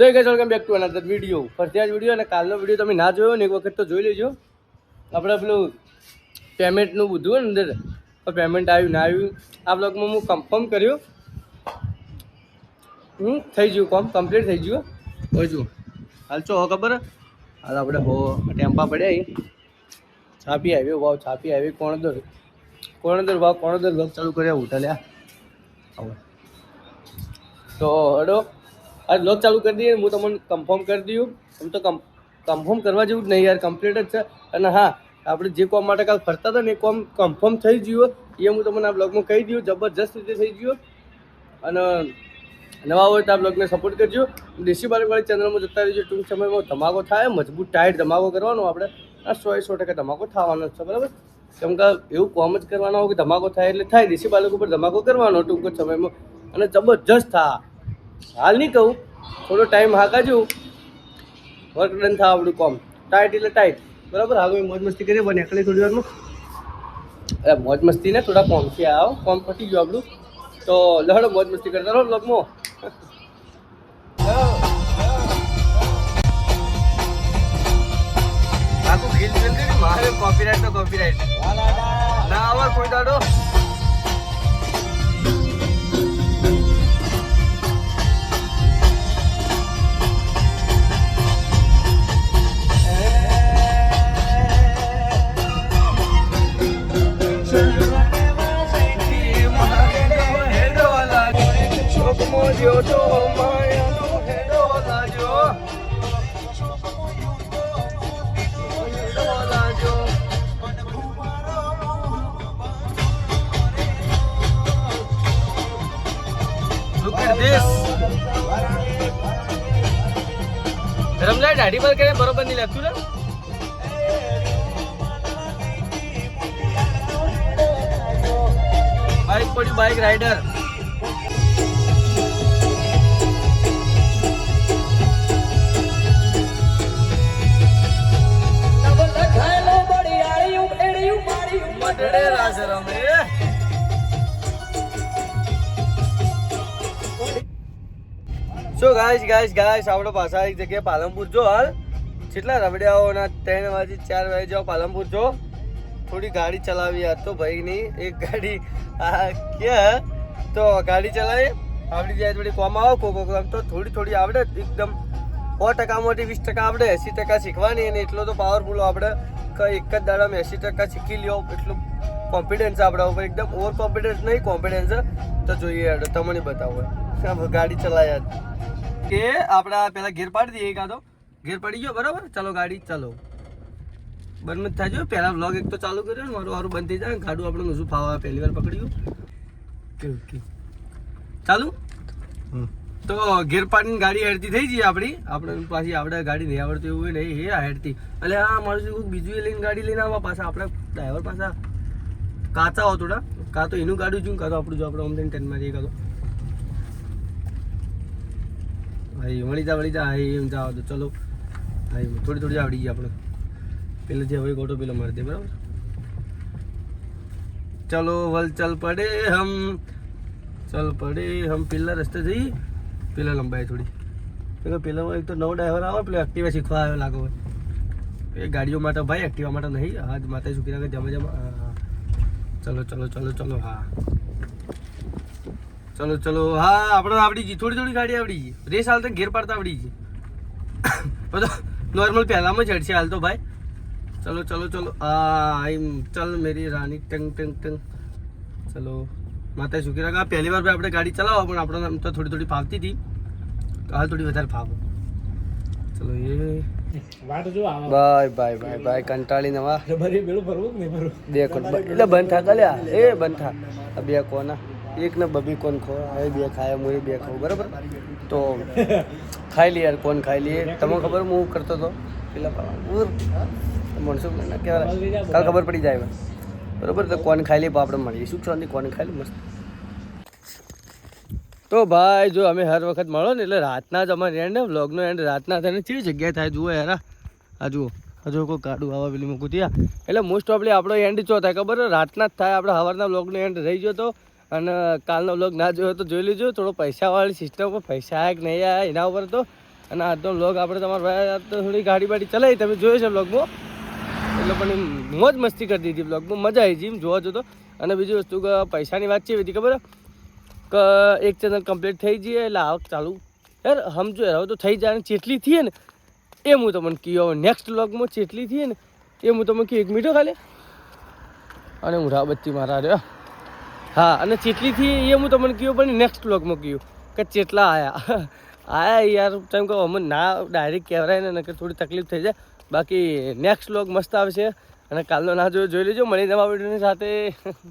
So A welcome back to another video. ફરતી આજ video અને કાલનો વિડીયો તમે ના જોયો ને એક વખત તો જોઈ લેજો. આપણે પેલું પેમેન્ટનું બધું અંદર પેમેન્ટ આવ્યું ના આવ્યું આ બ્લોગમાં હું કન્ફર્મ કર્યું. થઈ ગયું, કોમ કમ્પ્લીટ થઈ ગયું. હજુ હાલ ચો ખબર હાલ આપણે હો ટેમ્પા પડ્યા છાપી આવી ભાવ છાપી આવી કોણદર ભાવ કોણદર બ્લોગ ચાલુ કર્યા હોટલ્યા હવે તો હડો આજ બ્લોગ ચાલુ કરી દઈએ. હું તમને કન્ફર્મ કરી દઉં. આમ તો કન્ફર્મ કરવા જેવું જ નહીં યાર, કમ્પ્લીટ જ છે. અને હા, આપણે જે કોમ માટે કાલ ફરતા હતા ને એ કોમ કન્ફર્મ થઈ ગયું એ હું તમને આ બ્લોગમાં કહી દઉં. જબરજસ્ત રીતે થઈ ગયું. અને નવા હોય તો આ બ્લોગને સપોર્ટ કરજો. દેશી બાળકવાળી ચેનલમાં જતા રહીજો. ટૂંક સમયમાં ધમાકો થાય, મજબૂત ટાઈટ ધમાકો કરવાનો. આપણે આ 100% ધમાકો થવાનો જ છે, બરાબર. કેમ કે એવું કોમ જ કરવાનો હોય કે ધમાકો થાય એટલે થાય. દેશી બાળકો ઉપર ધમાકો કરવાનો ટૂંક જ સમયમાં અને જબરજસ્ત થા. હાલ નહીં કહું, થોડો ટાઈમ હાકાજો, વર્ક ડન થાય આપણું કોમ ટાઈટ એટલે ટાઈટ, બરાબર. હાલ મોજ મસ્તી કરીએ બને એકલી થોડી વારમાં. અરે મોજ મસ્તી ને થોડા કોમથી આવો, કોમ પટી ગયું આપણું તો લહડો મોજ મસ્તી કરતા રહો બ્લોગમાં. આખું ફીલ કરી મારે કોપીરાઈટ તો કોપીરાઈટ ના આવે કોઈ દાડો. રમલા દાઢી પર કરે બરોબર નહીં લાગતું ને. બાઇક પડ્યું, બાઇક રાઈડર. સો ગાઈસ આપણે પાછા એક જગ્યાએ પાલનપુર જો. હાલ કેટલા રવડિયાઓના 3 વાગે 4 વાગે જાઓ પાલનપુર જો. થોડી ગાડી ચલાવી આ તો ભાઈની એક ગાડી ક્યાં તો ગાડી ચલાવી આવડી જાય થોડી કોમ આવો કોકો તો થોડી આવડે. એકદમ 100% માંથી 20% આવડે, 80% શીખવાની. અને એટલો તો પાવરફુલ આપણે એક જ દાડામાં 80% શીખી લ્યો. એટલું કોન્ફિડન્સ આપણા ઉપર, એકદમ ઓવર કોન્ફિડન્સ નહીં, કોન્ફિડન્સ તો જોઈએ. તમને બતાવો ગાડી ચલાવ્યા કે આપણા પેલા ઘેર પાડી દઈએ. કાં તો ઘેર પડી ગયો, બરાબર. ચાલો ગાડી ચાલો બંધ જ થાય. પહેલા વ્લોગ એક તો ચાલુ કર્યો ને મારું બંધ થઈ જાય. ગાડું આપણે શું ફાવા પહેલી વાર પકડ્યું ઓકે ચાલુ તો ઘેર પાડીને ગાડી હેડતી થઈ જઈએ આપણી. આપણે પાછી આપણે ગાડી નહીં આવડતી એવું નહીં એ હેડતી. એટલે હા મારું શું બીજું એ લઈને ગાડી લઈને આવવા પાછા આપણે ડ્રાઈવર પાછા કાચા હો થોડા. કાં તો એનું ગાડું જોયું, કાં તો આપણું જો આપણે ઓમ થઈને ટેનમાં જઈએ. કાં તો ભાઈ વળી જા એમ જાવ તો ચલો ભાઈ થોડી આવડી ગઈ આપણે. પેલે જે હોય ગોટો પેલો મારી દે, બરાબર. ચલો વલ ચલ પડે હમ પેલા રસ્તે જઈએ. પેલા લંબાઈ થોડી પેલા એક તો નવો ડ્રાઈવર આવે પેલો એક્ટિવા શીખવા આવ્યો લાગો હોય એ ગાડીઓ માટે. ભાઈ એક્ટિવા માટે નહીં, આજ માતા શીખી નાખે જમા ચલો હા ચલો હા આપણે આવડી ગઈ. થોડી ગાડી આવડી ગઈ. રેસ હાલ તો ઘેર પાડતા આવડી ગઈ. બધો નોર્મલ પહેલામાં જ હેડશે હાલ તો ભાઈ. ચલો હા ચલ મેરી રાની ટંગ ચલો માતા સુખી રાખા. પહેલી વાર આપણે ગાડી ચલાવો પણ આપણે આમ તો થોડી ફાવતી હતી તો હાલ થોડી વધારે ફાવો. ચલો એ બાય કંટાળી નવા દેખો એટલે બંધ થા કલ્યા એ બંધ થા. બે કોના એક ને બબી કોણ ખો હવે બે ખાય હું બે ખાઉં, બરાબર. તો ખાઈ લઈએ યાર, કોણ ખાઈ લઈએ. તમને ખબર હું કરતો હતો પેલા માણસો કહેવાય કાલ ખબર પડી જાય બરાબર. તો કોણ ખાઈ લઈએ આપણે મળીએ શું શાંતિ કોણ ખાઈ લે મસ્ત. તો ભાઈ જો અમે હર વખત મળો ને એટલે રાતના જ અમારે એન્ડ વ્લોગનો એન્ડ રાતના થાય ને કેવી જગ્યાએ થાય જુઓ યાર. આ જુઓ હજુ કોઈ ગાડું આવા પેલી મૂકું ત્યાં એટલે મોસ્ટ ઓફલી આપણો એન્ડ ચો થાય ખબર રાતના જ થાય. આપણે સવારના વ્લોગનો એન્ડ રહી ગયો તો અને કાલનો વ્લોગ ના જોયો તો જોઈ લેજો. થોડો પૈસાવાળી સિસ્ટમ પર પૈસા આવ્યા કે નહીં આવ્યા એના ઉપર તો અને આજનો વ્લોગ આપણે તમારા ભાઈ તો થોડી ગાડી બાડી ચલાવી, તમે જોયો છે વ્લોગમાં, એટલે પણ મોજ મસ્તી કરી દીધી વ્લોગમાં, મજા આવી ગઈ જોવા જો તો. અને બીજી વસ્તુ કે પૈસાની વાત છે હતી ખબર કે એક ચેનલ કમ્પ્લીટ થઈ જઈએ એટલે આવક ચાલુ યાર સમજો યાર, હવે તો થઈ જાય. ચેટલી થઈએ ને એ હું તમને કહ્યું, હવે નેક્સ્ટ વ્લોગમાં ચેટલી થઈએ ને એ હું તમને કહ્યું. 1 મિનિટ ખાલી, અને ઊંઘા બત્તી મારા રહ્યો. હા, અને ચેટલીથી એ હું તમને કહ્યું, પણ નેક્સ્ટ વ્લોગમાં કહ્યું કે ચેટલા આયા યાર. તેમ કહો અમે ના ડાયરેક્ટ કહેવાય ને કે થોડી તકલીફ થઈ જાય. બાકી નેક્સ્ટ વ્લોગ મસ્ત આવશે, અને કાલનો ના જોઈ લેજો. મળી નવા વિડીયોની સાથે.